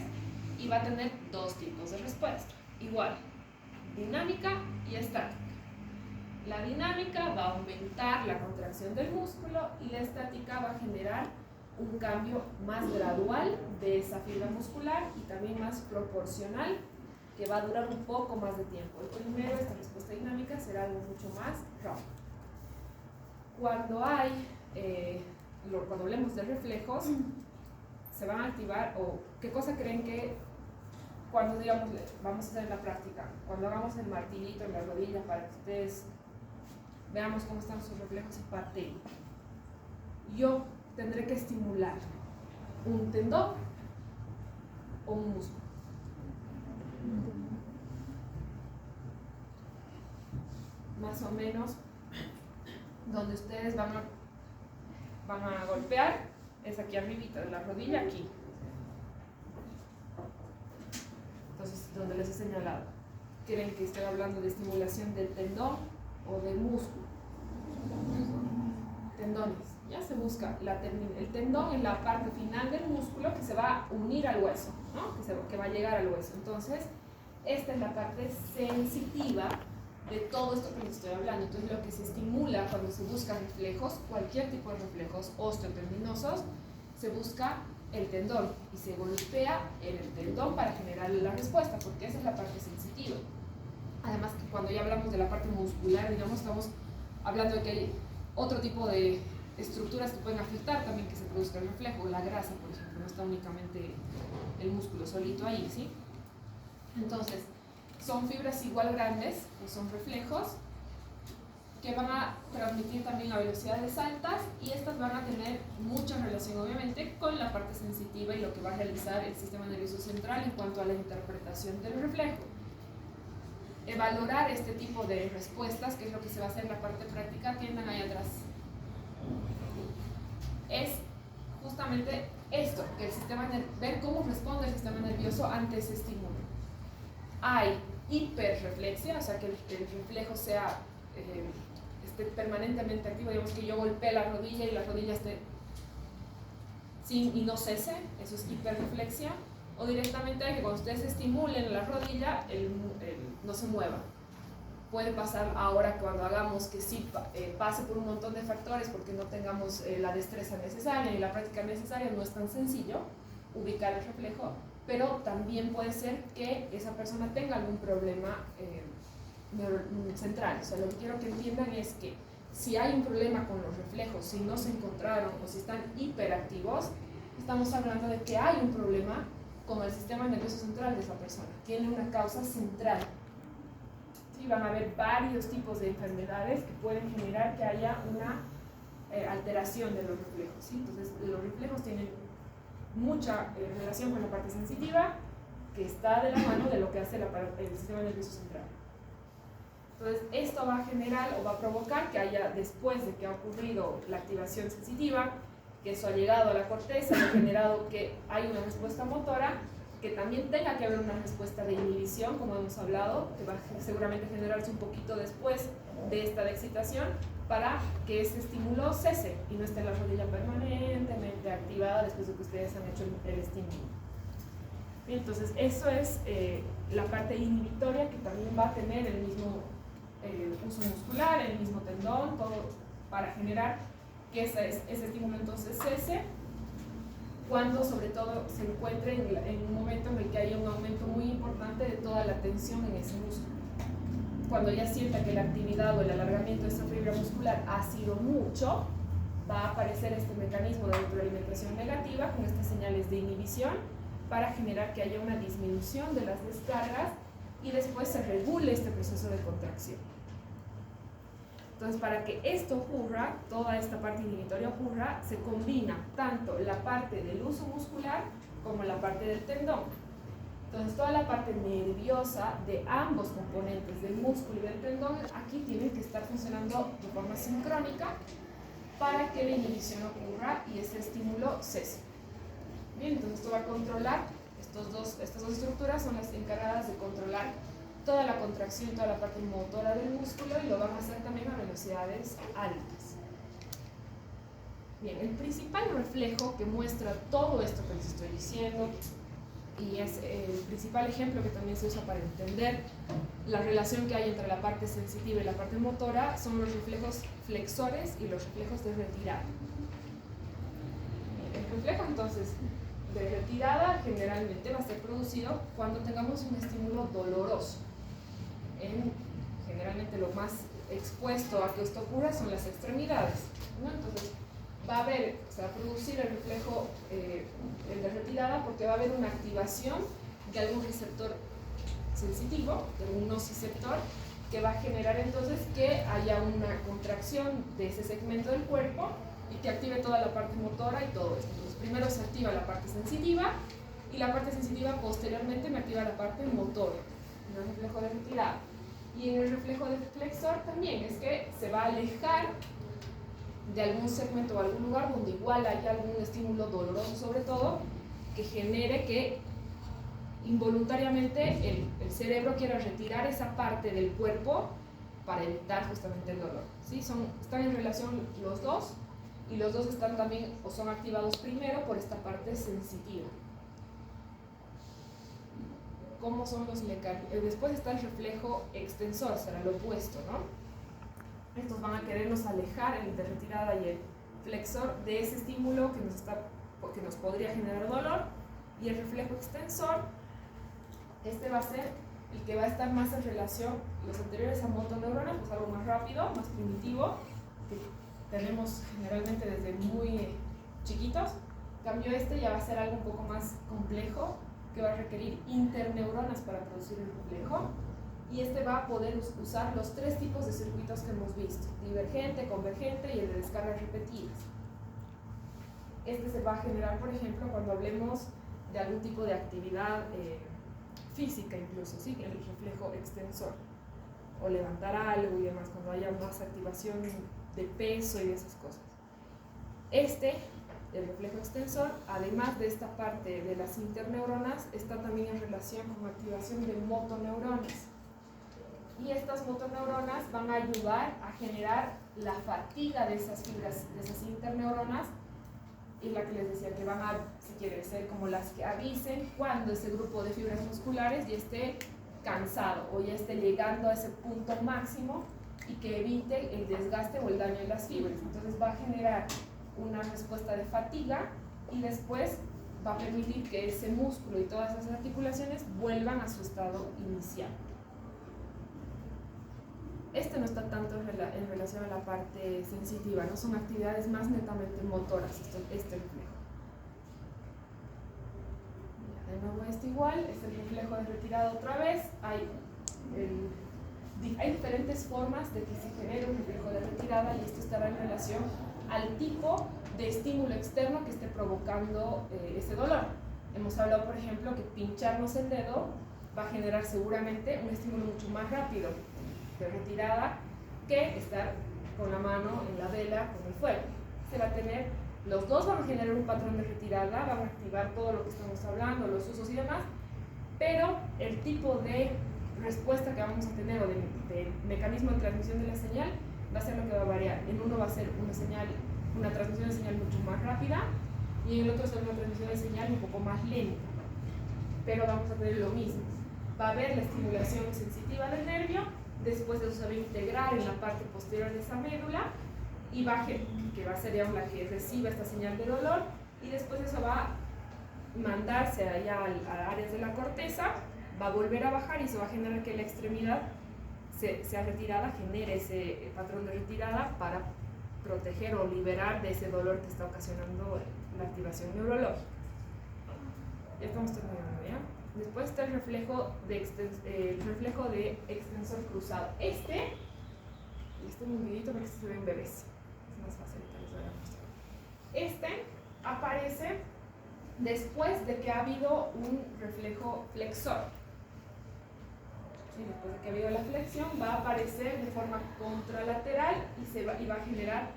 y va a tener dos tipos de respuesta. Igual, dinámica y estática. La dinámica va a aumentar la contracción del músculo y la estática va a generar un cambio más gradual de esa fibra muscular y también más proporcional, que va a durar un poco más de tiempo. El primero, esta respuesta dinámica, será algo mucho más rápido. Cuando hablemos de reflejos, se van a activar, o qué cosa creen que cuando, digamos, vamos a hacer en la práctica, cuando hagamos el martillito en la rodilla para que ustedes veamos cómo están sus reflejos y pateen, yo tendré que estimular un tendón o un músculo. Más o menos donde ustedes van a golpear es aquí arribita de la rodilla, aquí. Entonces, donde les he señalado, ¿quieren que esté hablando de estimulación del tendón o del músculo? Tendones. Ya se busca el tendón en la parte final del músculo que se va a unir al hueso, ¿no? que va a llegar al hueso. Entonces, esta es la parte sensitiva de todo esto que les estoy hablando. Entonces, lo que se estimula cuando se buscan reflejos, cualquier tipo de reflejos osteotendinosos, se busca el tendón y se golpea en el tendón para generar la respuesta, porque esa es la parte sensitiva. Además, que cuando ya hablamos de la parte muscular, digamos, estamos hablando de que hay otro tipo de estructuras que pueden afectar también que se produzca el reflejo. La grasa, por ejemplo, no está únicamente el músculo solito ahí, ¿sí? Entonces, son fibras igual grandes, que son reflejos, que van a transmitir también a velocidades altas, y estas van a tener mucha relación, obviamente, con la parte sensitiva y lo que va a realizar el sistema nervioso central en cuanto a la interpretación del reflejo. Valorar este tipo de respuestas, que es lo que se va a hacer en la parte práctica, tiendan ahí atrás. Es justamente esto, que ver cómo responde el sistema nervioso ante ese estímulo. Hay hiperreflexia, o sea que el reflejo sea esté permanentemente activo, digamos que yo golpee la rodilla y la rodilla esté sin y no cese, eso es hiperreflexia, o directamente que cuando ustedes estimulen la rodilla, no se mueva. Puede pasar ahora cuando hagamos que sí pase por un montón de factores porque no tengamos la destreza necesaria y la práctica necesaria, no es tan sencillo ubicar el reflejo, pero también puede ser que esa persona tenga algún problema central. O sea, lo que quiero que entiendan es que si hay un problema con los reflejos, si no se encontraron o si están hiperactivos, estamos hablando de que hay un problema con el sistema nervioso central de esa persona. Tiene una causa central. ¿Sí? Van a haber varios tipos de enfermedades que pueden generar que haya una alteración de los reflejos. ¿Sí? Entonces, los reflejos tienen mucha relación con la parte sensitiva, que está de la mano de lo que hace el sistema nervioso central. Entonces, esto va a generar o va a provocar que haya, después de que ha ocurrido la activación sensitiva, que eso ha llegado a la corteza y ha generado que hay una respuesta motora, que también tenga que haber una respuesta de inhibición, como hemos hablado, que va a seguramente generarse un poquito después de esta de excitación, para que ese estímulo cese y no esté la rodilla permanentemente activada después de que ustedes han hecho el estímulo. Entonces, eso es la parte inhibitoria, que también va a tener el mismo uso muscular, el mismo tendón, todo para generar que ese estímulo entonces cese, cuando sobre todo se encuentre en un momento en el que haya un aumento muy importante de toda la tensión en ese músculo. Cuando ya sienta que la actividad o el alargamiento de esa fibra muscular ha sido mucho, va a aparecer este mecanismo de retroalimentación negativa con estas señales de inhibición para generar que haya una disminución de las descargas y después se regule este proceso de contracción. Entonces, para que esto ocurra, toda esta parte inhibitoria ocurra, se combina tanto la parte del uso muscular como la parte del tendón. Entonces, toda la parte nerviosa de ambos componentes, del músculo y del tendón, aquí tienen que estar funcionando de forma sincrónica para que la inhibición ocurra y ese estímulo cese. Bien, entonces esto va a controlar, estas dos estructuras son las encargadas de controlar toda la contracción, toda la parte motora del músculo, y lo van a hacer también a velocidades altas. Bien, el principal reflejo que muestra todo esto que les estoy diciendo, y es el principal ejemplo que también se usa para entender la relación que hay entre la parte sensitiva y la parte motora, son los reflejos flexores y los reflejos de retirada. El reflejo entonces de retirada generalmente va a ser producido cuando tengamos un estímulo doloroso. Generalmente lo más expuesto a que esto ocurra son las extremidades, ¿no? Entonces va a haber, se va a producir el reflejo el de retirada porque va a haber una activación de algún receptor sensitivo, de algún nociceptor, que va a generar entonces que haya una contracción de ese segmento del cuerpo y que active toda la parte motora y todo esto. Entonces, primero se activa la parte sensitiva y la parte sensitiva posteriormente me activa la parte motora, en el reflejo de retirada. Y en el reflejo de flexor también es que se va a alejar de algún segmento o algún lugar donde igual haya algún estímulo doloroso, sobre todo, que genere que involuntariamente el cerebro quiera retirar esa parte del cuerpo para evitar justamente el dolor. ¿Sí? Están en relación los dos, y los dos están también o son activados primero por esta parte sensitiva. ¿Cómo son los mecanismos? Después está el reflejo extensor, será lo opuesto, ¿no? Estos van a querernos alejar, el de retirada y el flexor, de ese estímulo que nos podría generar dolor, y el reflejo extensor, este va a ser el que va a estar más en relación, los anteriores a motoneuronas, pues algo más rápido, más primitivo, que tenemos generalmente desde muy chiquitos. En cambio, este ya va a ser algo un poco más complejo, que va a requerir interneuronas para producir el reflejo, y este va a poder usar los tres tipos de circuitos que hemos visto: divergente, convergente y el de descargas repetidas. Este se va a generar, por ejemplo, cuando hablemos de algún tipo de actividad física, incluso, ¿sí? El reflejo extensor, o levantar algo y demás, cuando haya más activación de peso y de esas cosas. El reflejo extensor, además de esta parte de las interneuronas, está también en relación con activación de motoneuronas. y estas motoneuronas van a ayudar a generar la fatiga de esas fibras, de esas interneuronas, y la que les decía que van a, si quieren, ser como las que avisen cuando ese grupo de fibras musculares ya esté cansado o ya esté llegando a ese punto máximo y que evite el desgaste o el daño en las fibras. Entonces va a generar una respuesta de fatiga y después va a permitir que ese músculo y todas esas articulaciones vuelvan a su estado inicial. Este no está tanto en relación a la parte sensitiva, no son actividades más netamente motoras, este reflejo. De nuevo este igual, es el reflejo de retirada otra vez. Hay diferentes formas de que se genere un reflejo de retirada y esto estará en relación al tipo de estímulo externo que esté provocando ese dolor. Hemos hablado, por ejemplo, que pincharnos el dedo va a generar seguramente un estímulo mucho más rápido de retirada que estar con la mano en la vela con el fuego. Se va a tener, los dos van a generar un patrón de retirada, van a activar todo lo que estamos hablando, los usos y demás, pero el tipo de respuesta que vamos a tener o de mecanismo de transmisión de la señal va a ser lo que va a variar. En uno va a ser una transmisión de señal mucho más rápida y en el otro será una transmisión de señal un poco más lenta, pero vamos a tener lo mismo. Va a haber la estimulación sensitiva del nervio, después de eso se va a integrar en la parte posterior de esa médula y que va a ser ya la que reciba esta señal de dolor, y después eso va a mandarse allá a áreas de la corteza, va a volver a bajar y se va a generar que la extremidad sea retirada, genere ese patrón de retirada para proteger o liberar de ese dolor que está ocasionando la activación neurológica. Ya estamos terminando, ¿ya? Después está el reflejo de extensor cruzado. Este es un videito porque este se ve en bebés. Es más fácil que les voy a mostrar. Este aparece después de que ha habido un reflejo flexor. Sí, después de que ha habido la flexión, va a aparecer de forma contralateral y va a generar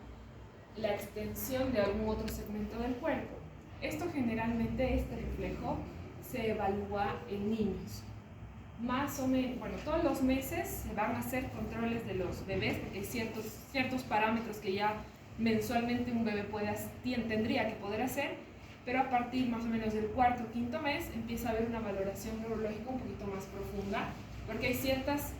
la extensión de algún otro segmento del cuerpo. Esto generalmente, este reflejo, se evalúa en niños. Más o menos, bueno, todos los meses se van a hacer controles de los bebés porque hay ciertos parámetros que ya mensualmente un bebé tendría que poder hacer, pero a partir más o menos del cuarto o quinto mes empieza a haber una valoración neurológica un poquito más profunda, porque hay ciertos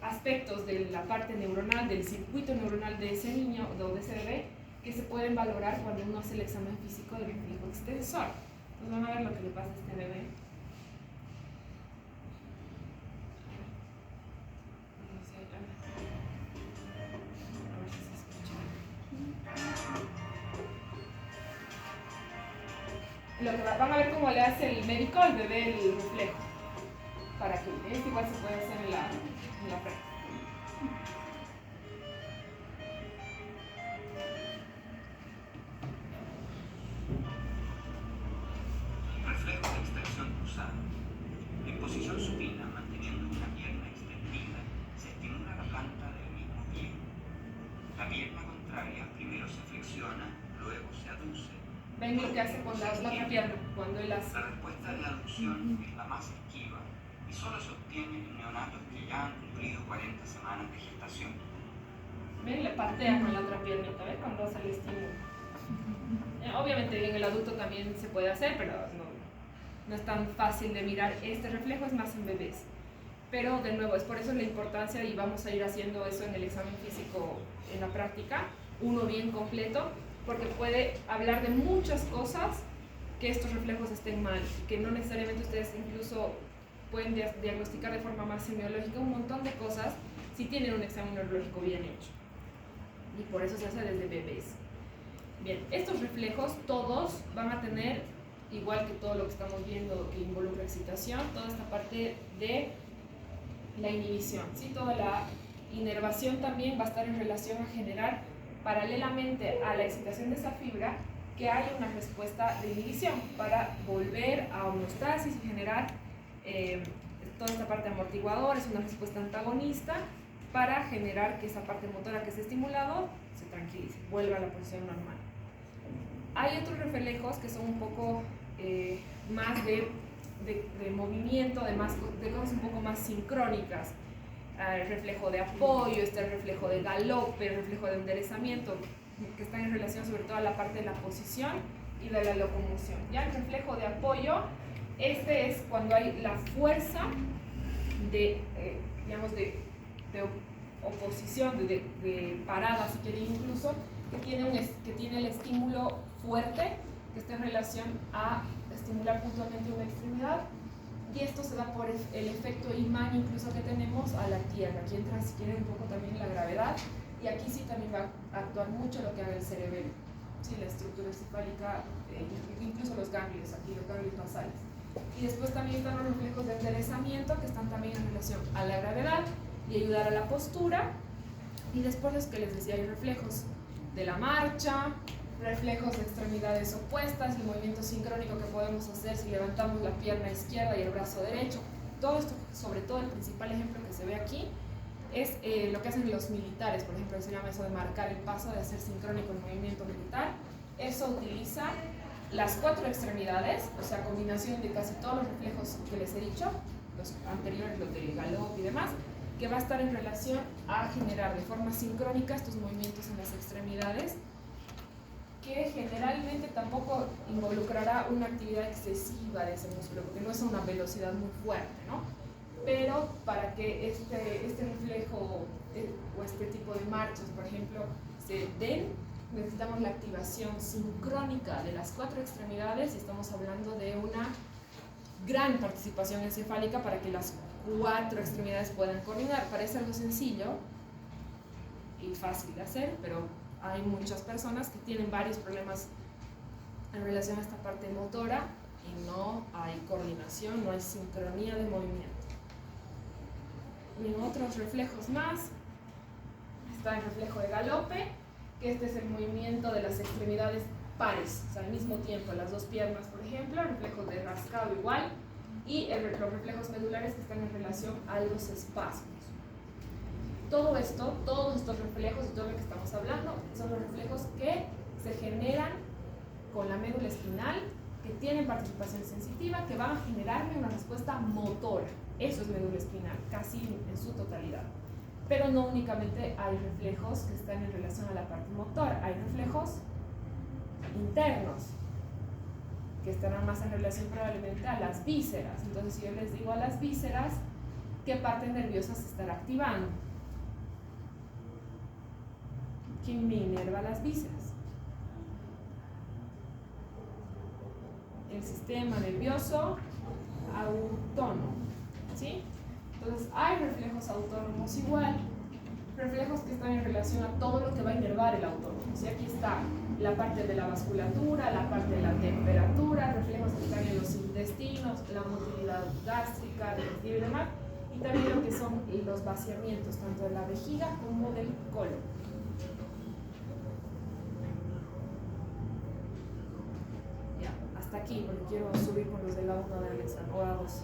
aspectos de la parte neuronal, del circuito neuronal de ese niño o de ese bebé que se pueden valorar cuando uno hace el examen físico del reflejo extensor. Entonces van a ver lo que le pasa a este bebé. Van a ver cómo le hace el médico al bebé el reflejo. Para que esto igual se puede hacer en la práctica. Reflejo de extensión cruzada. En posición supina, manteniendo una pierna extendida, se estimula la planta del mismo pie. La pierna contraria primero se flexiona, luego se aduce. ¿Ven lo que hace con la otra pierna? Cuando él hace. La respuesta de la aducción es la más esquiva y solo se obtiene en neonatos que ya han cumplido 40 semanas de gestación. ¿Ven? Le patea con la otra piernita, ¿ves? Cuando hace el estímulo. Obviamente en el adulto también se puede hacer, pero no es tan fácil de mirar. Este reflejo es más en bebés. Pero de nuevo, es por eso la importancia, y vamos a ir haciendo eso en el examen físico en la práctica, uno bien completo, porque puede hablar de muchas cosas que estos reflejos estén mal, que no necesariamente ustedes incluso pueden diagnosticar de forma más semiológica un montón de cosas si tienen un examen neurológico bien hecho. Y por eso se hace desde bebés. Bien, estos reflejos todos van a tener, igual que todo lo que estamos viendo que involucra excitación, toda esta parte de la inhibición, ¿sí? Toda la inervación también va a estar en relación a generar, paralelamente a la excitación de esa fibra, que haya una respuesta de inhibición para volver a homeostasis y generar toda esta parte amortiguadora. Es una respuesta antagonista para generar que esa parte motora que se ha estimulado se tranquilice, vuelva a la posición normal. Hay otros reflejos que son un poco más de de movimiento, de cosas un poco más sincrónicas. El reflejo de apoyo, el reflejo de galope, el reflejo de enderezamiento, que están en relación sobre todo a la parte de la posición y de la locomoción. Ya el reflejo de apoyo, este es cuando hay la fuerza de, digamos, de oposición, de parada, si quieren incluso, que tiene el estímulo fuerte, que está en relación a estimular puntualmente una extremidad, y esto se da por el efecto imán incluso que tenemos a la tierra. Aquí entra, si quieren, un poco también la gravedad, y aquí sí también va a actuar mucho lo que haga el cerebelo, ¿sí? La estructura encefálica, incluso los ganglios, aquí los ganglios basales. Y después también están los reflejos de enderezamiento, que están también en relación a la gravedad y ayudar a la postura. Y después los que les decía, hay reflejos de la marcha, reflejos de extremidades opuestas, el movimiento sincrónico que podemos hacer si levantamos la pierna izquierda y el brazo derecho. Todo esto, sobre todo el principal ejemplo que se ve aquí, es lo que hacen los militares, por ejemplo, se llama eso de marcar el paso, de hacer sincrónico el movimiento militar. Eso utiliza las 4 extremidades, o sea, combinación de casi todos los reflejos que les he dicho, los anteriores, los del galope y demás, que va a estar en relación a generar de forma sincrónica estos movimientos en las extremidades, que generalmente tampoco involucrará una actividad excesiva de ese músculo, porque no es a una velocidad muy fuerte, ¿no? Pero para que este reflejo o este tipo de marchas, por ejemplo, se den, necesitamos la activación sincrónica de las 4 extremidades, y estamos hablando de una gran participación encefálica para que las 4 extremidades puedan coordinar. Parece algo sencillo y fácil de hacer, pero hay muchas personas que tienen varios problemas en relación a esta parte motora y no hay coordinación, no hay sincronía de movimiento. Y en otros reflejos más está el reflejo de galope, que este es el movimiento de las extremidades pares, o sea, al mismo tiempo, las 2 piernas, por ejemplo, reflejos de rascado igual, y los reflejos medulares que están en relación a los espasmos. Todo esto, todos estos reflejos y todo lo que estamos hablando, son los reflejos que se generan con la médula espinal, que tienen participación sensitiva, que van a generarme una respuesta motora. Eso es médula espinal, casi en su totalidad. Pero no únicamente hay reflejos que están en relación a la parte motora, hay reflejos internos, que estarán más en relación probablemente a las vísceras. Entonces, si yo les digo a las vísceras, ¿qué parte nerviosa se estará activando? ¿Quién me inerva las vísceras? El sistema nervioso autónomo, ¿sí? Entonces, hay reflejos autónomos igual, reflejos que están en relación a todo lo que va a inervar el autónomo. ¿Sí? Aquí está la parte de la vasculatura, la parte de la temperatura, reflejos que están en los intestinos, la motilidad gástrica, digestiva y demás, y también lo que son los vaciamientos, tanto de la vejiga como del colon. Ya, hasta aquí, porque quiero subir con los de la 1 de Alexa, o a 2.